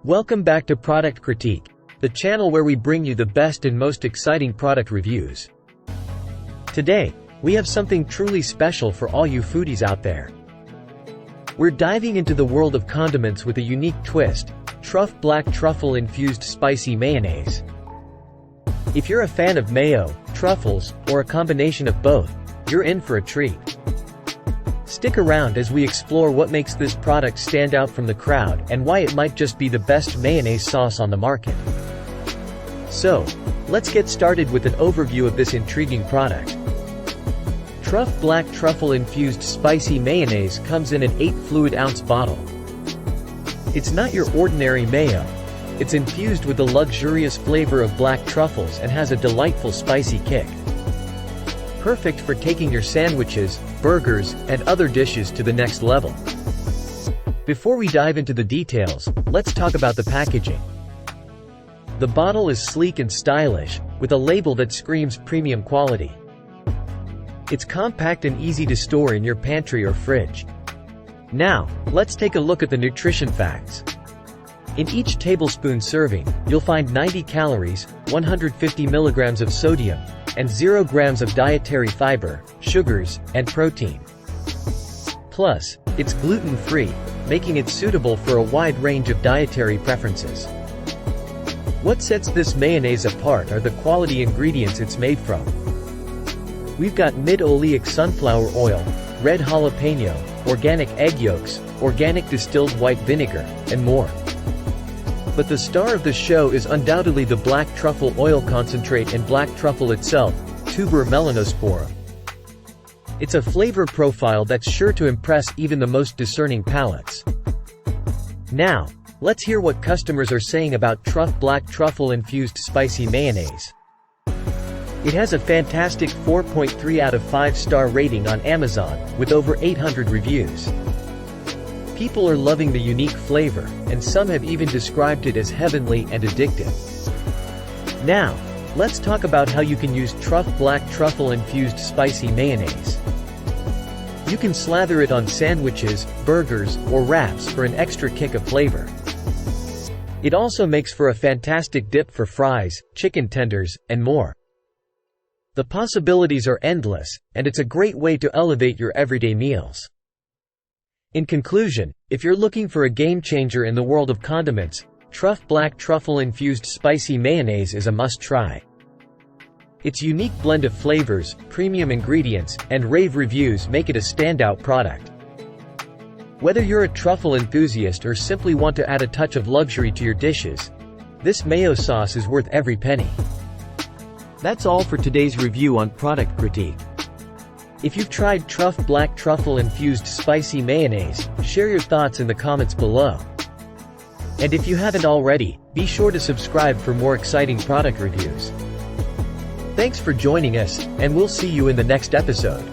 Welcome back to Product Critique, the channel where we bring you the best and most exciting product reviews. Today, we have something truly special for all you foodies out there. We're diving into the world of condiments with a unique twist, TRUFF Black Truffle Infused Spicy Mayonnaise. If you're a fan of mayo, truffles, or a combination of both, you're in for a treat. Stick around as we explore what makes this product stand out from the crowd and why it might just be the best mayonnaise sauce on the market. So, let's get started with an overview of this intriguing product. TRUFF Black Truffle Infused Spicy Mayonnaise comes in an 8 fluid ounce bottle. It's not your ordinary mayo. It's infused with the luxurious flavor of black truffles and has a delightful spicy kick. Perfect for taking your sandwiches, burgers, and other dishes to the next level. Before we dive into the details, let's talk about the packaging. The bottle is sleek and stylish, with a label that screams premium quality. It's compact and easy to store in your pantry or fridge. Now, let's take a look at the nutrition facts. In each tablespoon serving, you'll find 90 calories, 150 milligrams of sodium, and 0 grams of dietary fiber, sugars, and protein. Plus, it's gluten-free, making it suitable for a wide range of dietary preferences. What sets this mayonnaise apart are the quality ingredients it's made from. We've got mid-oleic sunflower oil, red jalapeno, organic egg yolks, organic distilled white vinegar, and more. But the star of the show is undoubtedly the black truffle oil concentrate and black truffle itself, tuber melanosporum. It's a flavor profile that's sure to impress even the most discerning palates. Now, let's hear what customers are saying about TRUFF Black Truffle Infused Spicy Mayonnaise. It has a fantastic 4.3 out of 5-star rating on Amazon, with over 800 reviews. People are loving the unique flavor, and some have even described it as heavenly and addictive. Now, let's talk about how you can use TRUFF Black Truffle Infused Spicy Mayonnaise. You can slather it on sandwiches, burgers, or wraps for an extra kick of flavor. It also makes for a fantastic dip for fries, chicken tenders, and more. The possibilities are endless, and it's a great way to elevate your everyday meals. In conclusion, if you're looking for a game-changer in the world of condiments, TRUFF Black Truffle Infused Spicy Mayonnaise is a must-try. Its unique blend of flavors, premium ingredients, and rave reviews make it a standout product. Whether you're a truffle enthusiast or simply want to add a touch of luxury to your dishes, this mayo sauce is worth every penny. That's all for today's review on Product Critique. If you've tried TRUFF Black Truffle Infused Spicy Mayonnaise, share your thoughts in the comments below. And if you haven't already, be sure to subscribe for more exciting product reviews. Thanks for joining us, and we'll see you in the next episode.